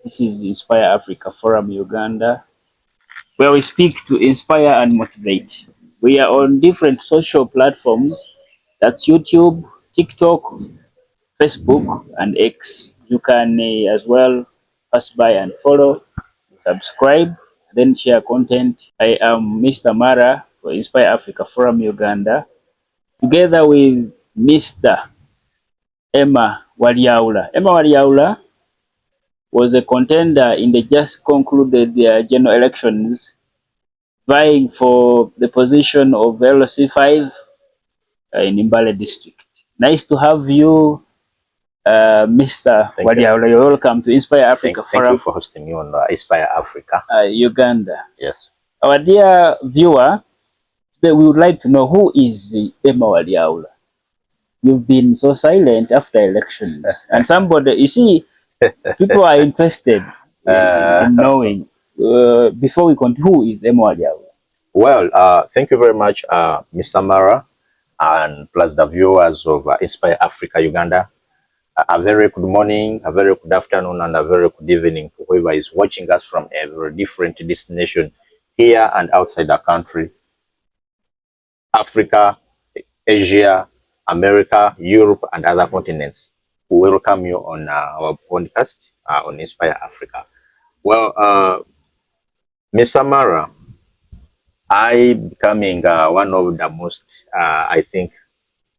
This is Inspire Africa Forum-Uganda, where we speak to inspire and motivate. We are on different social platforms. That's YouTube, TikTok, Facebook, and X. You can as well pass by and follow, subscribe, then share content. I am Mr. Mara for Inspire Africa Forum-Uganda, together with Mr. Walyaula. Walyaula was a contender in the just concluded general elections, vying for the position of LC5 in Mbale District. Nice to have you, Mr. Walyaula. You're welcome to Inspire Africa Forum. Thank you for hosting me on Inspire Africa. Uganda. Yes. Our dear viewer, today we would like to know, who is Walyaula? You've been so silent after elections. And somebody, you see, people are interested in knowing. Before we continue, who is Walyaula? Well, thank you very much, Mr. Mara, and plus the viewers of Inspire Africa Uganda. A very good morning, a very good afternoon, and a very good evening to whoever is watching us from a very different destination here and outside the country. Africa, Asia, America, Europe, and other continents. We welcome you on our podcast on Inspire Africa. Well, Mr. Mara, I becoming one of the most, I think,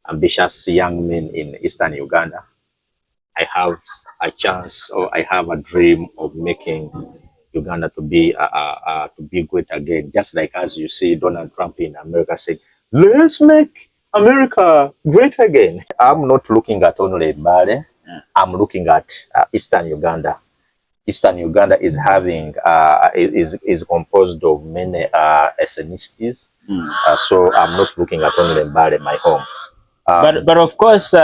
ambitious young men in Eastern Uganda. I have a chance, or I have a dream of making Uganda to be great again. Just like as you see Donald Trump in America saying, "Let's make America great again." I'm not looking at only Mbale. I'm looking at Eastern Uganda. Eastern Uganda is having is composed of many ethnicities. So I'm not looking at only Mbale, my home. But of course,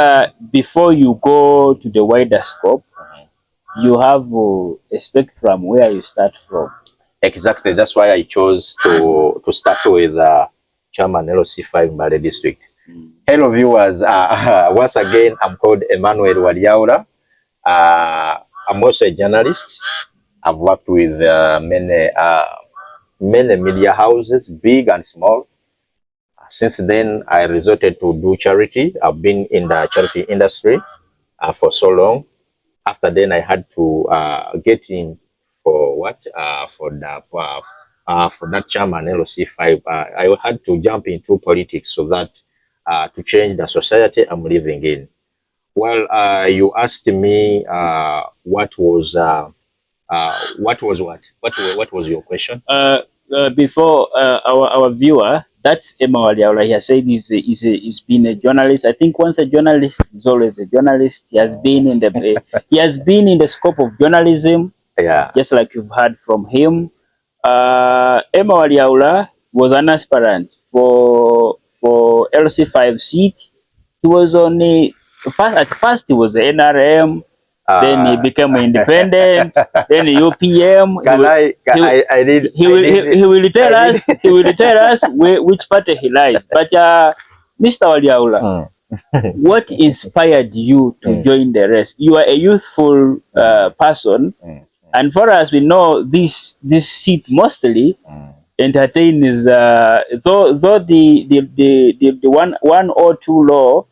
before you go to the wider scope, you have a spectrum where you start from. Exactly. That's why I chose to start with Chairman LC5 Mbale District. Hello viewers. Once again, I'm called Mbale Walyaula. I'm also a journalist. I've worked with many media houses, big and small. Since then, I resorted to do charity. I've been in the charity industry for so long. After then, I had to get in for what? For that chairman LC5. I had to jump into politics so that to change the society I'm living in. Well, you asked me what was your question? Before our viewer, that's Walyaula. He has said he's been a journalist. I think once a journalist is always a journalist. He has been in the scope of journalism. Yeah. Just like you've heard from him. Walyaula was an aspirant for LC5 seat. He was only at first he was NRM. Then he became independent. Then UPM. He will tell us which party he lies. But Mr. Walyaula, what inspired you to join the rest? You are a youthful person, and for us, we know this seat mostly entertains. Though the 102 law.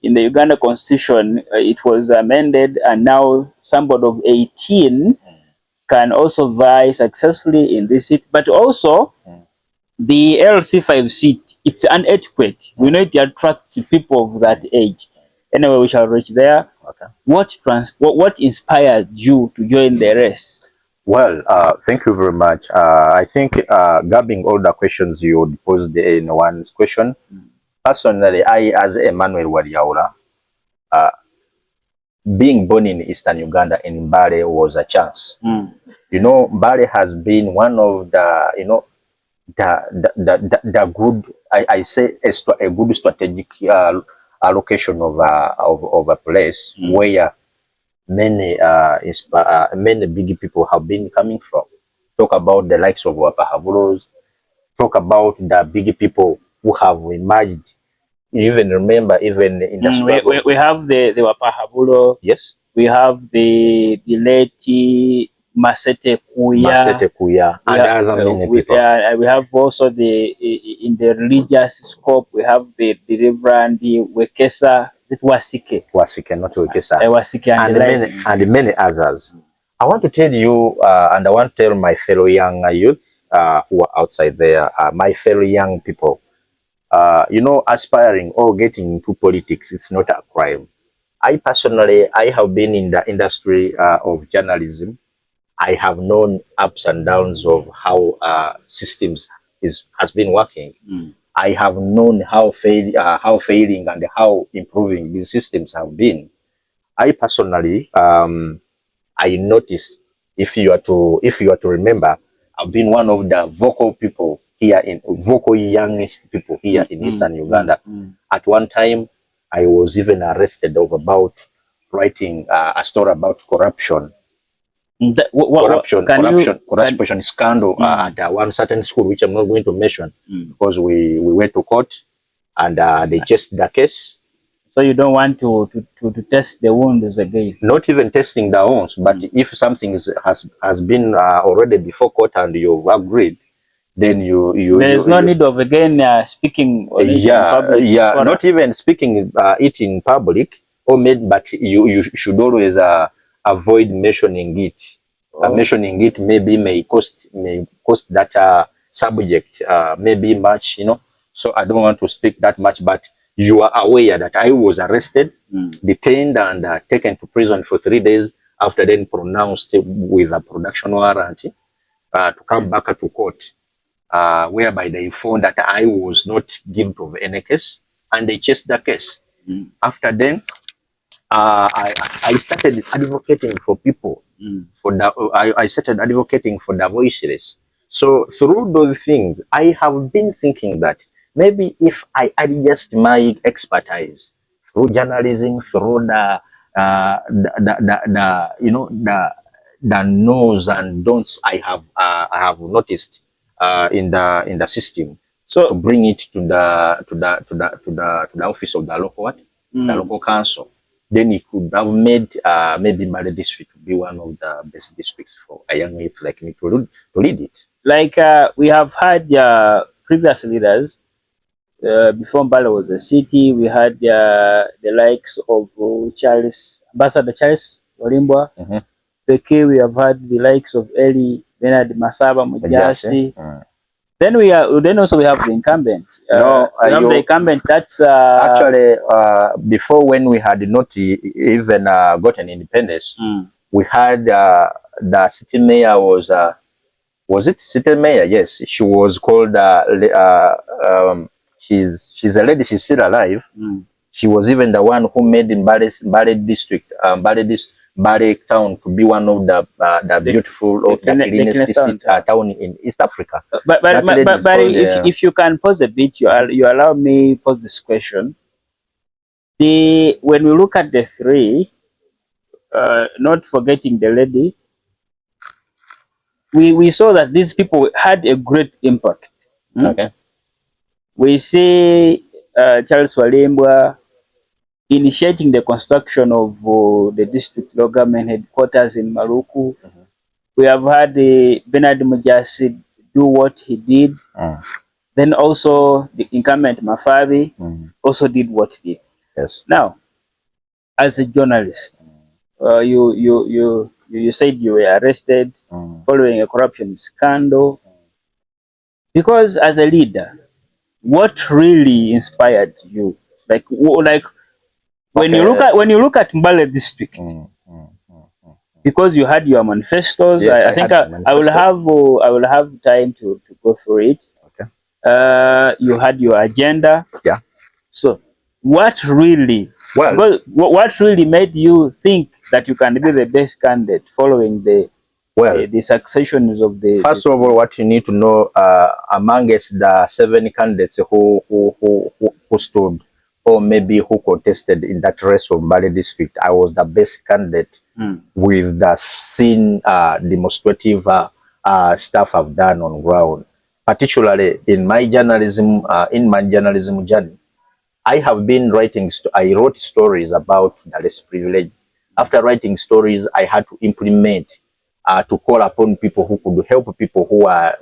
In the Uganda Constitution, it was amended, and now somebody of 18 can also vie successfully in this seat. But also, the LC5 seat, it's inadequate. We know it attracts people of that age. Anyway, we shall reach there. Okay. What inspired you to join the race? Well, thank you very much. I think grabbing all the questions you posed in one question, personally, I, as Mbale Walyaula, being born in Eastern Uganda in Mbale was a chance. You know, Mbale has been one of the, you know, the good, I say a good strategic allocation of a place where many big people have been coming from. Talk about the likes of Wapahabulos. Talk about the big people who have emerged. You even remember, even in the we have the Wapahabulo. Yes. We have the late Masete Kuya, and other many people. We have also in the religious scope, we have the Reverend Wekesa, Wasike, not Wekesa, Wasike and many others. I want to tell you, and I want to tell my fellow young youth who are outside there, my fellow young people, you know, aspiring or getting into politics, it's not a crime. I personally, I have been in the industry of journalism. I have known ups and downs of how systems has been working. I have known how failing and how improving these systems have been. I personally, I noticed, if you are to remember, I've been one of the vocal people here in vocal youngest people here in Eastern Uganda. At one time, I was even arrested of about writing a story about corruption. Corruption scandal at one certain school, which I'm not going to mention, because we went to court and they chased the case. So you don't want to test the wounds again? Not even testing the wounds, but if something has been already before court and you've agreed, then there's no need of again speaking on it in public. Not even speaking it in public, but you should always avoid mentioning it. Mentioning it may cost that subject maybe much, you know. So I don't want to speak that much, but you are aware that I was arrested, detained, and taken to prison for 3 days. After then pronounced with a production warrant to come back to court, whereby they found that I was not guilty of any case, and they chased the case. After then, I started advocating for people. I started advocating for the voiceless. So through those things, I have been thinking that maybe if I adjust my expertise through journalism, through the no's and don'ts I have noticed in the system, so to bring it to the office of the local the local council, then it could have made maybe Mbale District to be one of the best districts for a young youth like me to lead it. Like we have had previous leaders. Before Mbale was a city, we had the likes of Ambassador Charles Walimbwa. Peke, we have had the likes of Eli Bernard Masaba Mujasi. Then we have the incumbent. The incumbent. That's actually before, when we had not even gotten independence, we had the city mayor was it city mayor? Yes, she was called. She's a lady. She's still alive. She was even the one who made Mbale District, Mbale town to be one of the beautiful or the cleanest town in East Africa. But if you can pause a bit, you allow me pose this question. When we look at the three, not forgetting the lady, we saw that these people had a great impact. Okay. We see Charles Walimbwa initiating the construction of the district local government headquarters in Maluku. We have had Bernard Mujasi do what he did. Then also the incumbent Mafabi also did what he did. Yes. Now, as a journalist, you said you were arrested following a corruption scandal. Because as a leader, what really inspired you? Like when you look at Mbale District, because you had your manifestos. Yes, I think I will have time to go through it. Okay. You had your agenda. Yeah. So what really made you think that you can be the best candidate following the successions of the? First of all, what you need to know, amongst the 7 candidates who stood, or maybe who contested in that race of Mbale District, I was the best candidate with the scene demonstrative stuff I've done on ground. Particularly in my journalism journey, I have been writing. I wrote stories about the less privileged. After writing stories, I had to implement to call upon people who could help people who are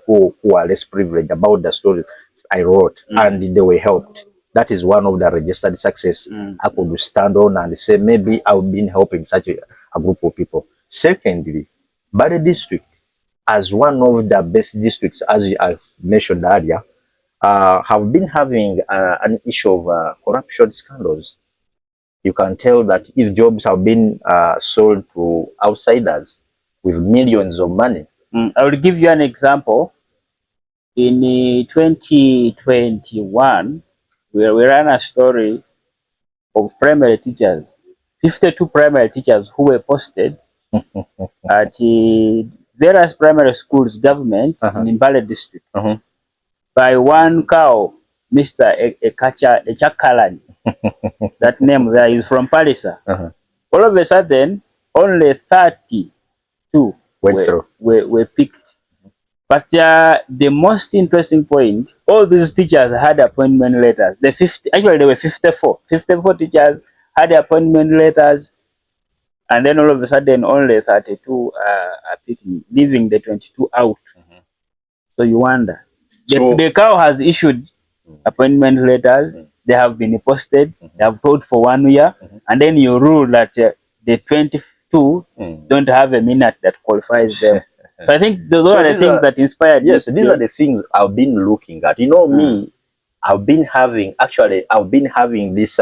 less privileged about the stories I wrote, and they were helped. That is one of the registered success I could stand on and say maybe I've been helping such a group of people. Secondly, Mbale District, as one of the best districts, as I've mentioned earlier, have been having an issue of corruption scandals. You can tell that if jobs have been sold to outsiders with millions of money. I will give you an example. In 2021, we ran a story of primary teachers, 52 primary teachers who were posted at various primary schools government in Mbale District by one cow, Mr. Echakalan. That name there is from Palisa. All of a sudden, only 32 were picked. But the most interesting point, all these teachers had appointment letters. Actually, there were 54. 54 teachers had appointment letters, and then all of a sudden, only 32 are picking, leaving the 22 out. So you wonder. The cow has issued appointment letters. They have been posted. They have told for 1 year, and then you rule that the 22 don't have a minute that qualifies them. So I think those are the things that inspired me. Yes, these are the things I've been looking at. You know, me, I've been having this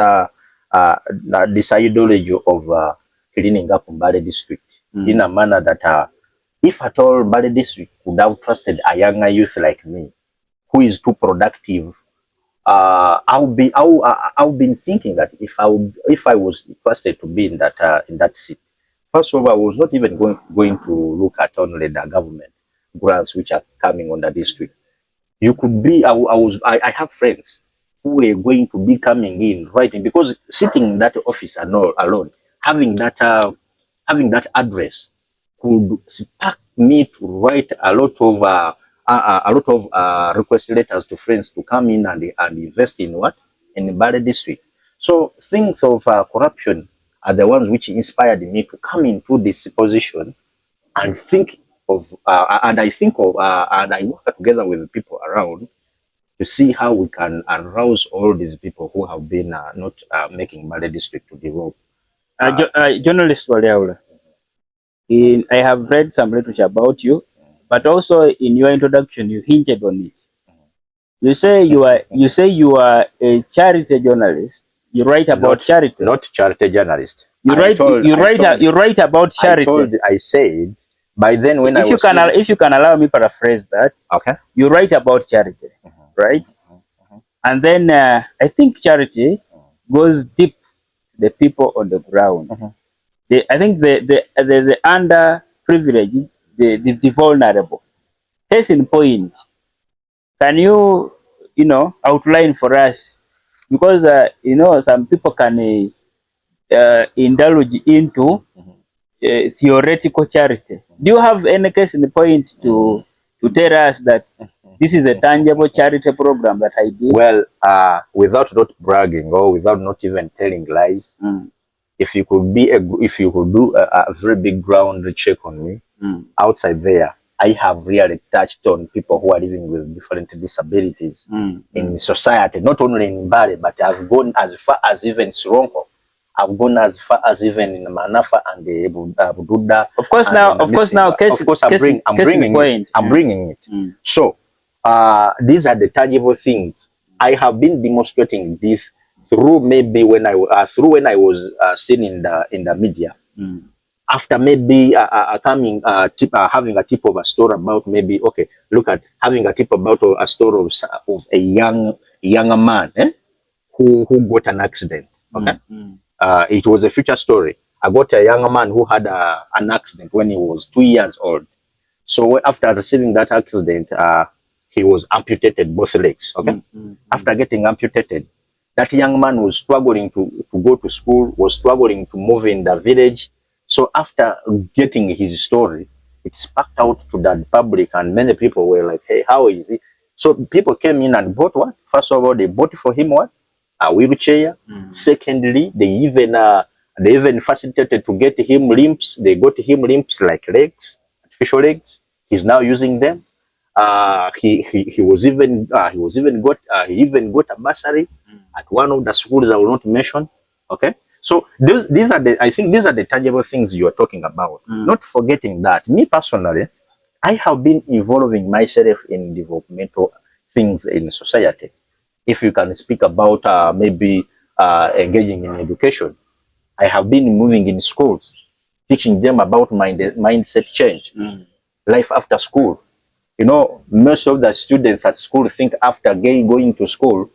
this ideology of cleaning up Mbale District in a manner that if at all Mbale District would have trusted a younger youth like me, who is too productive, I've been thinking that if I was trusted to be in that seat. First of all, I was not even going to look at only the government grants which are coming on the district. You could be, I have friends who were going to be coming in writing, because sitting in that office alone, having that address could spark me to write a lot of request letters to friends to come in and invest in in the Mbale District. So things of corruption are the ones which inspired me to come into this position and think of and I work together with the people around to see how we can arouse all these people who have been not making Mbale District to develop. Journalist Walyaula, I have read some literature about you, but also in your introduction you hinted on it. You say you are a charity journalist. You write about charity. Not charity journalist. You write about charity. I said by then when if you can allow me paraphrase that. Okay. You write about charity, right? And then I think charity goes deep to the people on the ground. I think the underprivileged, the vulnerable. Case in point, can you outline for us, because some people can indulge into theoretical charity. Do you have any case in point to tell us that this is a tangible charity program that I did? Well, without not bragging or without not even telling lies, if you could do a very big ground check on me outside there, I have really touched on people who are living with different disabilities in society, not only in Mbale, but I've gone as far as even Sironko. I've gone as far as even in Manafa and the Bududa. Of course, I'm bringing it. So, these are the tangible things. I have been demonstrating this through maybe when I was seen in the media. After maybe having a tip of a story about maybe, okay, look at having a tip about a story of a younger man who got an accident. Okay, it was a future story. I got a younger man who had an accident when he was 2 years old. So after receiving that accident, he was amputated both legs. Okay, after getting amputated, that young man was struggling to go to school, was struggling to move in the village. So after getting his story, it sparked out to the public, and many people were like, hey, how is he? So people came in and bought what? First of all, they bought for him what? A wheelchair. Secondly, they even facilitated to get him limps. They got him limps like legs. artificial legs. He's now using them. He even got a bursary at one of the schools I will not mention. Okay, so these are the, I think these are the tangible things you are talking about. Not forgetting that me personally, I have been involving myself in developmental things in society. If you can speak about maybe engaging in education, I have been moving in schools, teaching them about mindset change, life after school. You know, most of the students at school think after going to school,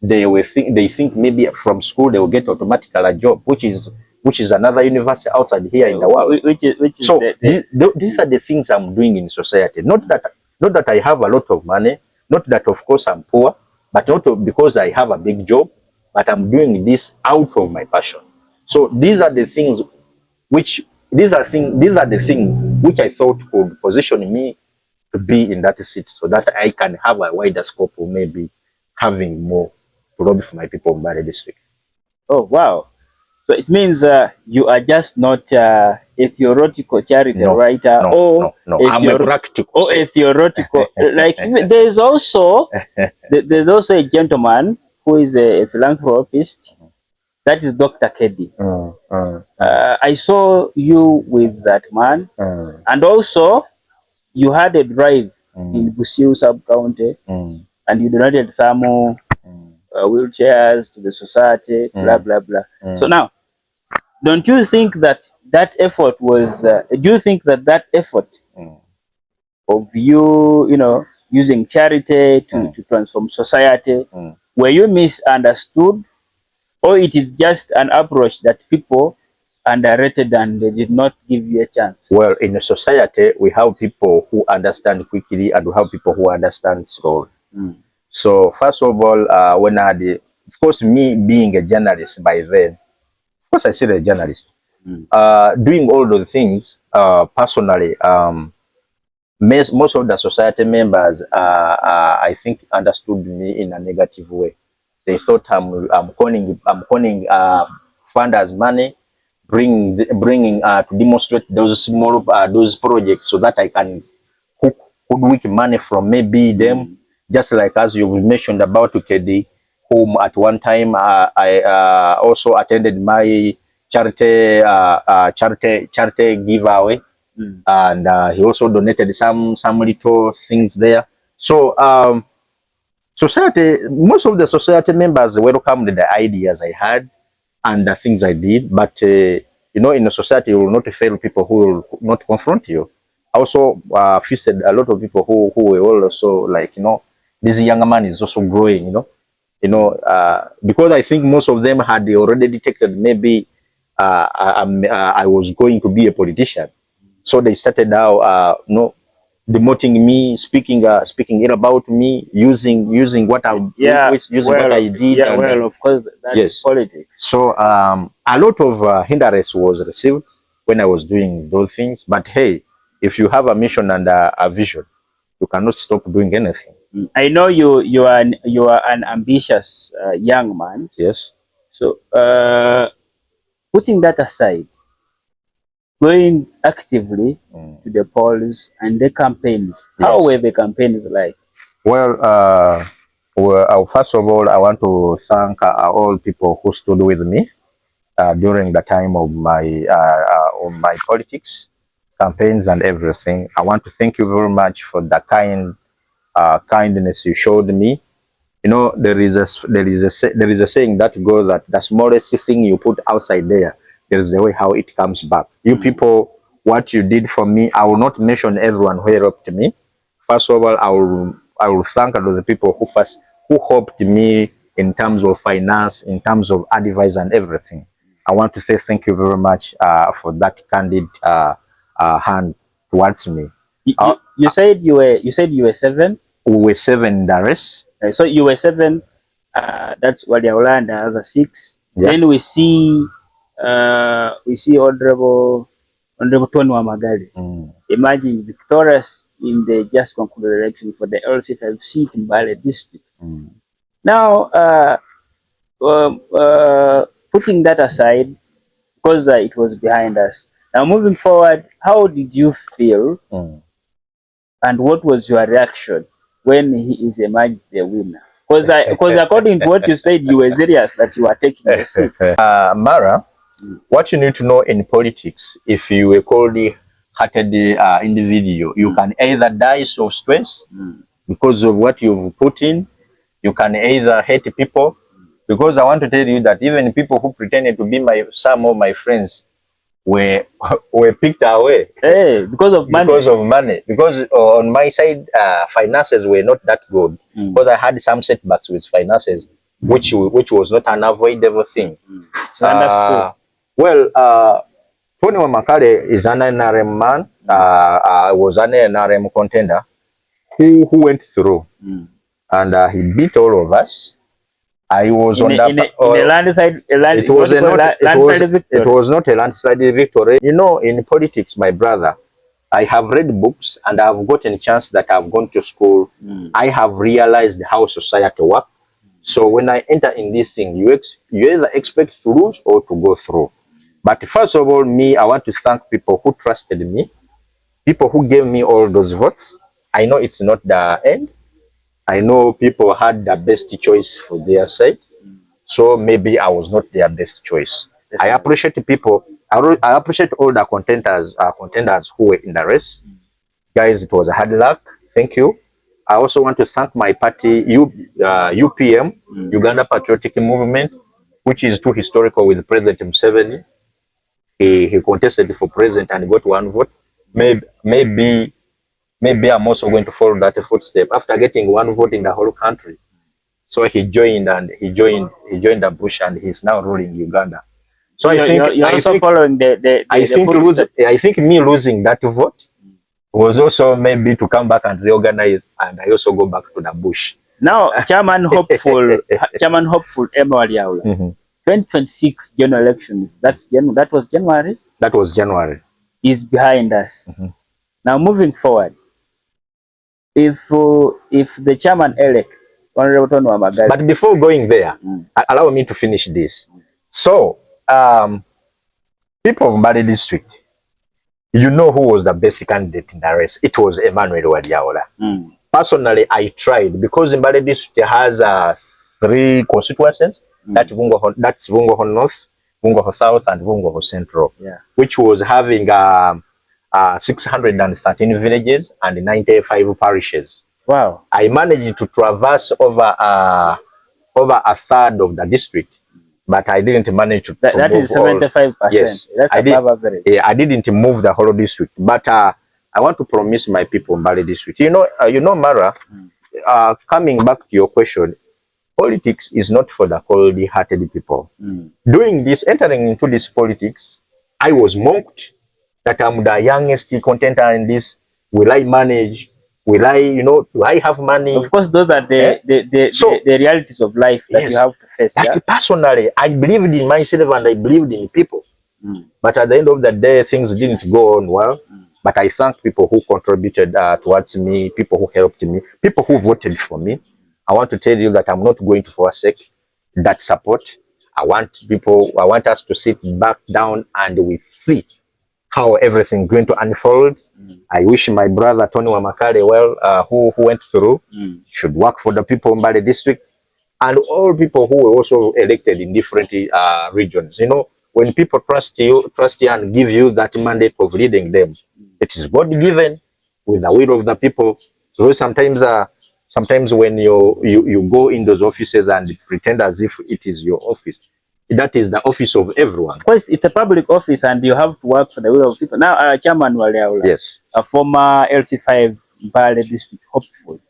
they think maybe from school they will get automatically a job, which is another university outside here in the world. Which is so these are the things I'm doing in society. Not that I have a lot of money, not that of course I'm poor, but not because I have a big job, but I'm doing this out of my passion. So these are the things which these are the things which I thought could position me to be in that seat, so that I can have a wider scope of maybe having more to lobby for my people in Mbale District. Oh, wow. So it means you are just not a theoretical charity writer, no. I'm a practical. Or a theoretical. Like there's also a gentleman who is a philanthropist. That is Dr. Keddy. I saw you with that man, and also you had a drive in Busiu sub-county, and you donated some wheelchairs to the society, blah, blah, blah. So now, don't you think that that effort was, do you think that that effort of you, you know, using charity to transform society, were you misunderstood, or it is just an approach that people underrated and they did not give you a chance? Well, in a society, we have people who understand quickly and we have people who understand slowly. So first of all, when I had, of course, me being a journalist by then, of course I still a journalist, doing all those things, personally, most of the society members, I think, understood me in a negative way. They thought I'm calling funders money, bringing to demonstrate those small those projects so that I can hoodwink money from maybe them. Just like as you mentioned about KD, whom at one time I also attended my charity giveaway, and he also donated some little things there. So society, most of the society members welcomed the ideas I had and the things I did, but you know, in a society you will not fail people who will not confront you. I also feasted a lot of people who were also like, you know, this young man is also growing, because I think most of them had already detected maybe I was going to be a politician. So they started now, demoting me, speaking ill about me, using what I what I did. Yeah, well, of course, that's yes, politics. So a lot of hindrance was received when I was doing those things. But hey, if you have a mission and a vision, you cannot stop doing anything. I know you are an ambitious young man. Yes. So putting that aside, going actively to the polls and the campaigns, how were the campaigns like? Well, first of all, I want to thank all people who stood with me during the time of my politics, campaigns, and everything. I want to thank you very much for the kindness you showed me. You know, there is a saying that goes that the smallest thing you put outside there is the way how it comes back. You people, what you did for me, I will not mention everyone who helped me. First of all, I will thank those people who helped me in terms of finance, in terms of advice and everything. I want to say thank you very much for that candid hand towards me. You said you were 7. We were 7 in the race. So you were 7. That's Walyaula and the other 6. Yeah. Then we see Honorable Tony Wamagale emerging victorious in the just concluded election for the LC5 seat in Mbale District. Now, putting that aside, because it was behind us, Now, moving forward, how did you feel and what was your reaction when he is emerged the winner? Because according to what you said, you were serious that you were taking the seat. Mara, what you need to know in politics, if you a cold-hearted individual, you can either die of stress because of what you've put in. You can either hate people, because I want to tell you that even people who pretended to be some of my friends were picked away. Hey, because of money. Because of money. Because on my side, finances were not that good. Because I had some setbacks with finances, which was not an avoidable thing. So understood. Tony Wamagale is an NRM man. Was an NRM contender who went through, and he beat all of us. I was in a landslide. It was not a landslide victory. You know, in politics, my brother, I have read books and I've gotten a chance that I've gone to school. I have realized how society works. So when I enter in this thing, you either expect to lose or to go through. But first of all, I want to thank people who trusted me, people who gave me all those votes. I know it's not the end. I know people had the best choice for their side. So maybe I was not their best choice. I appreciate people. I appreciate all the contenders who were in the race. Guys, it was a hard luck. Thank you. I also want to thank my party, UPM, Uganda Patriotic Movement, which is too historical with President Museveni. He contested for president and got one vote. Maybe I'm also going to follow that footstep after getting one vote in the whole country. So he joined the bush and he's now ruling Uganda. So I think me losing that vote was also maybe to come back and reorganize, and I also go back to the bush. Now, Chairman Hopeful Walyaula, 2026 general elections. That was January. That was January. Is behind us. Now, moving forward, if the chairman elect, Honorable Tony Wamagale. But before going there, allow me to finish this. So, people of Mbale District, you know who was the best candidate in the race? It was Emmanuel Walyaula. Personally, I tried, because Mbale District has 3 constituencies. That's Vungoho North, Vungoho South, and Vungoho Central, which was having 613 villages and 95 parishes. Wow! I managed to traverse over a third of the district, but I didn't manage to. That is 75%. Yes, that's above average. Yeah, I didn't move the whole district, but I want to promise my people in Mbale District. You know, Mara. Coming back to your question, politics is not for the cold-hearted people. Doing this, entering into this politics, I was mocked that I'm the youngest contender in this. Will I manage? Will I, do I have money? Of course, those are the realities of life that you have to face. Personally, I believed in myself and I believed in people. But at the end of the day, things didn't go on well. But I thank people who contributed towards me, people who helped me, people who voted for me. I want to tell you that I'm not going to forsake that support. I want us to sit back down and we see how everything going to unfold. I wish my brother Tony Wamagale well, who went through, should work for the people in Mbale District and all people who were also elected in different regions. You know, when people trust you and give you that mandate of leading them, it is God given with the will of the people. So sometimes when you go in those offices and pretend as if it is your office, that is the office of everyone. Of course, it's a public office and you have to work for the will of people. Now, Chairman Walyaula, yes, a former LC5 Mbale District hopeful.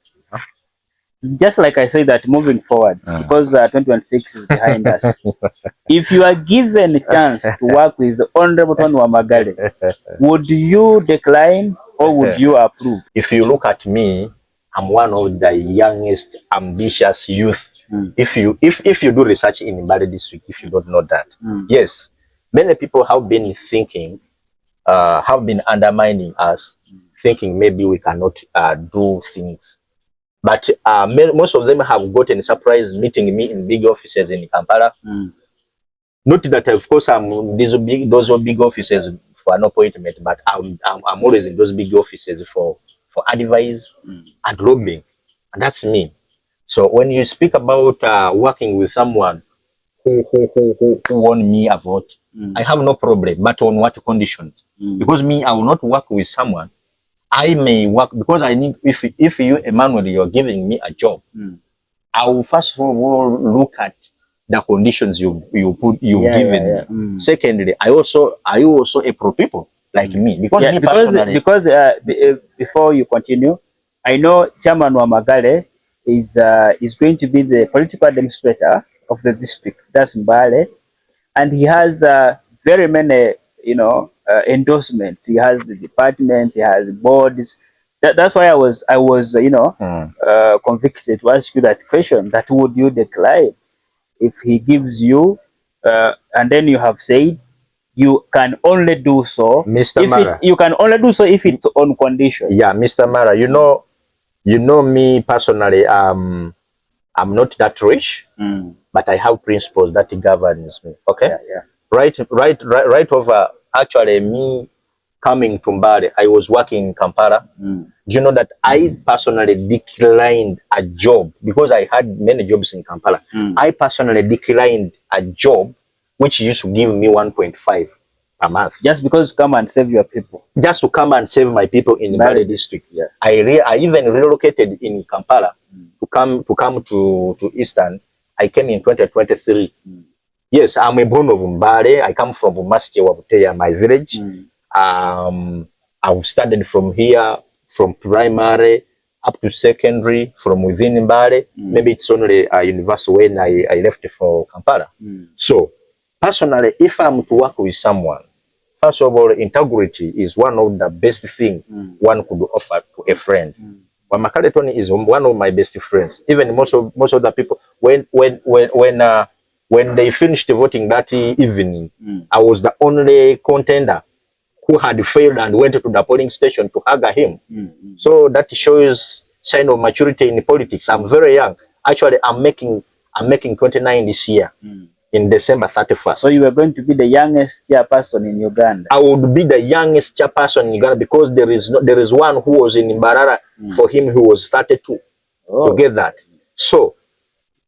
Just like I say that moving forward, because 2026 is behind us, if you are given a chance to work with the Honorable Tony Wamagale, would you decline or would you approve? If you look at me, I'm one of the youngest, ambitious youth. If you do research in Mbale District, if you don't know that, yes, many people have been thinking, have been undermining us, thinking maybe we cannot do things. But most of them have gotten a surprise meeting me in big offices in Kampala. Not that, of course, those are big offices for an appointment, but I'm always in those big offices for advice and lobbying, and that's me. So when you speak about working with someone who won me a vote, I have no problem, but on what conditions? Because me, I will not work with someone. I may work because I need, if you, Emmanuel, you're giving me a job, I will first of all look at the conditions you've given me. Secondly, are you also a pro people like me? Because me personally, before you continue, I know Chairman Wamagale is going to be the political administrator of the district. That's Mbale, and he has very many, endorsements. He has the departments, he has boards. That's why I was convicted to ask you that question. That would you decline if he gives you, and then you have said you can only do so, Mr. Mara. You can only do so if it's on condition. Yeah, Mr. Mara, you know me personally. I'm not that rich, but I have principles that governs me. Okay. Yeah. Right over. Actually, me coming to Mbale, I was working in Kampala. Do you know that I personally declined a job because I had many jobs in Kampala. I personally declined a job which used to give me 1.5 a month. Just because to come and save your people. Just to come and save my people in Mbale District. Yeah. I even relocated in Kampala to come to Eastern. I came in 2023. Yes, I'm a born of Mbale. I come from Masike Wabuteya, my village. I've studied from here, from primary up to secondary, from within Mbale. Maybe it's only a university when I left for Kampala. So, personally, if I'm to work with someone, first of all, integrity is one of the best things one could offer to a friend. Wamagale Tony is one of my best friends. Even most of the people, when they finished voting that evening, I was the only contender who had failed and went to the polling station to hug him. So that shows sign of maturity in politics. I'm very young. Actually, I'm making 29 this year. In December 31st. So you are going to be the youngest chairperson in Uganda? I would be the youngest chairperson in Uganda because there is one who was in Mbarara. For him, who was 32 to get that. So,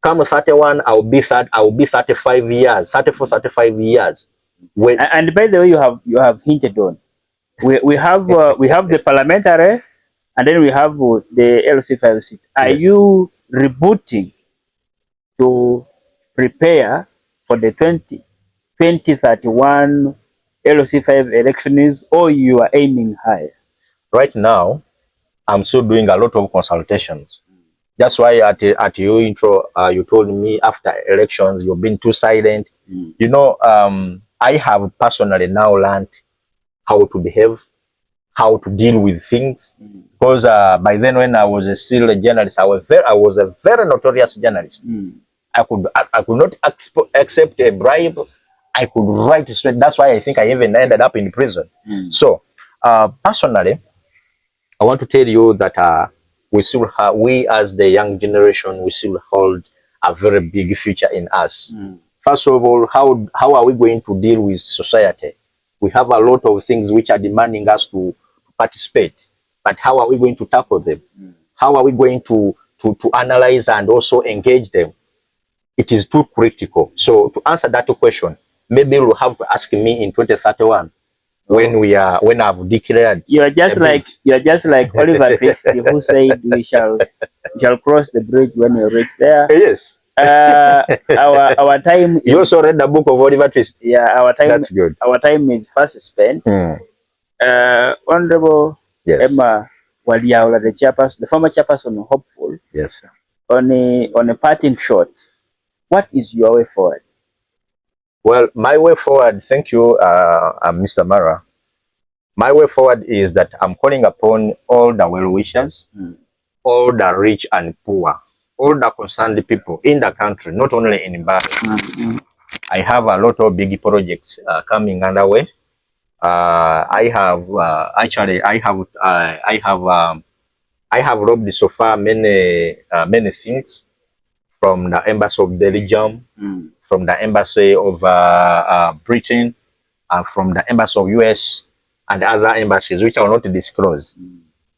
come 31, I will be 35 years, 34, 35 years. And by the way, you have hinted on, we have the parliamentary, and then we have the LC5 seat. Are you rebooting to prepare for the 2031 LC5 elections, or you are aiming higher? Right now, I'm still doing a lot of consultations. That's why at your intro, you told me after elections, you've been too silent. You know, I have personally now learned how to behave, how to deal with things. Because by then, when I was still a journalist, I was a very notorious journalist. I could not accept a bribe. I could write straight. That's why I think I even ended up in prison. So, personally, I want to tell you that we as the young generation, we still hold a very big future in us. First of all, how are we going to deal with society? We have a lot of things which are demanding us to participate, but how are we going to tackle them? How are we going to analyze and also engage them? It is too critical. So to answer that question, maybe you'll have to ask me in 2031 when I've declared. You are just like Oliver Twist, who said we shall cross the bridge when we reach there. Yes. Our time. You also read the book of Oliver Twist. Yeah, our time. That's good. Our time is fast spent. Honorable Emma Walyaula, the former chairperson of Hopeful. Yes. On a parting shot, what is your way forward? Well, my way forward, thank you, Mr. Mara. My way forward is that I'm calling upon all the well-wishers, all the rich and poor, all the concerned people in the country, not only in Mbale. I have a lot of big projects coming underway. I have robbed so far many things from the embassy of Belgium, from the embassy of Britain, from the embassy of US, and other embassies, which I will not disclose.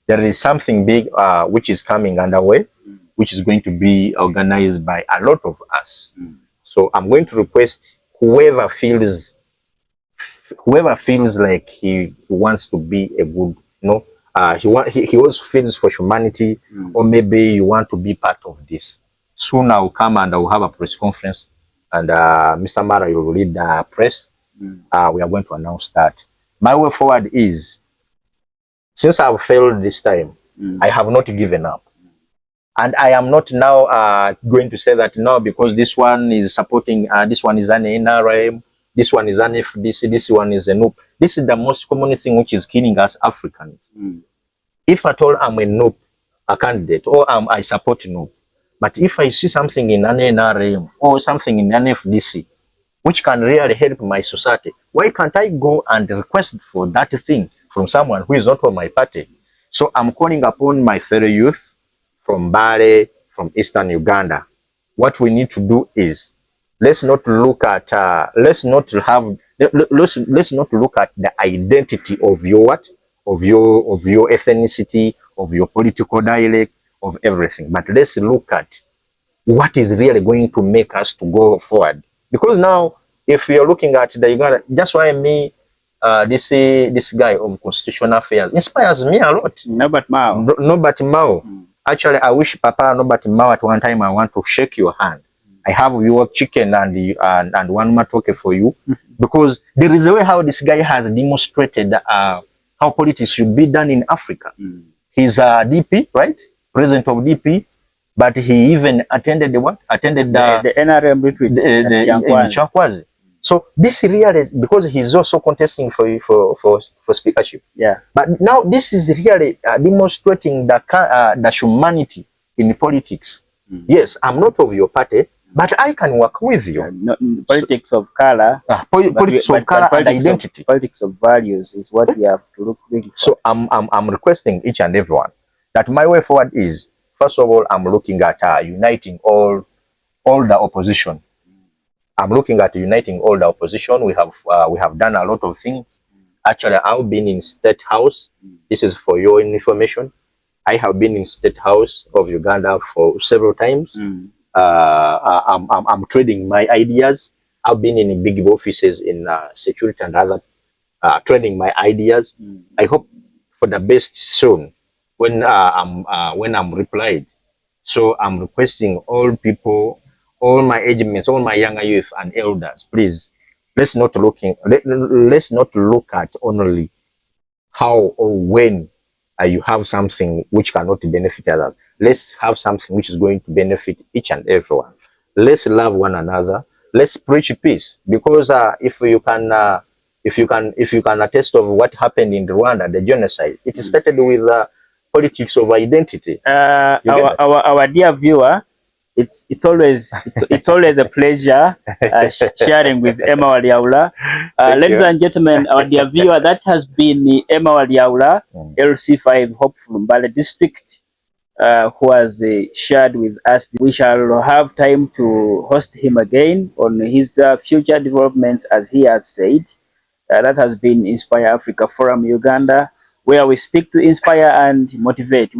There is something big which is coming underway, which is going to be organized by a lot of us. So I'm going to request whoever feels like he wants to be a good, he also feels for humanity, or maybe you want to be part of this. Soon I will come and I will have a press conference, and Mr. Mara, you will lead the press. We are going to announce that. My way forward is, since I've failed this time, I have not given up. And I am not now going to say that no, because this one is supporting, this one is an NRM, this one is an FDC, this one is a NOOP. This is the most common thing which is killing us Africans. If at all I'm a NOOP, a candidate, or I support NOOP, but if I see something in an NRM or something in an FDC, which can really help my society, why can't I go and request for that thing from someone who is not from my party? So I'm calling upon my fellow youth from Mbale, from Eastern Uganda. What we need to do is, let's not look at let's not look at the identity of your what, of your ethnicity, of your political dialect, of everything, but let's look at what is really going to make us to go forward. Because now, if you're looking at the Uganda, that's why me, this guy of constitutional affairs inspires me a lot. Norbert Mao. Norbert Mao. Actually, I wish Papa Norbert Mao at one time I want to shake your hand. I have your chicken and one matoke for you, because there is a way how this guy has demonstrated how politics should be done in Africa. He's a DP, right? President of DP. But he even attended the what? Attended the NRM retreat in Chankwazi. So this really is because he's also contesting for speakership. Yeah. But now this is really demonstrating the humanity in politics. Yes, I'm not of your party, but I can work with you. Politics of color. Politics of color and identity. Politics of values is what we have to look really for. So I'm requesting each and everyone that my way forward is, first of all, I'm looking at uniting all the opposition. I'm looking at uniting all the opposition. We have done a lot of things. Actually, I've been in State House. This is for your information. I have been in State House of Uganda for several times. I'm trading my ideas. I've been in big offices in security and other, trading my ideas. I hope for the best soon when I'm replied. So I'm requesting all people, all my age mates, all my younger youth and elders, please, let's not look at only how or when you have something which cannot benefit others. Let's have something which is going to benefit each and everyone. Let's love one another. Let's preach peace, because if you can attest of what happened in Rwanda, the genocide, it started with politics of identity. Our dear viewer, it's always a pleasure sharing with Emma Walyaula. Ladies and gentlemen, our dear viewer, that has been Emma Walyaula, LC5 hopeful Mbale District, who has shared with us. We shall have time to host him again on his future developments, as he has said. That has been Inspire Africa Forum-Uganda, where we speak to inspire and motivate.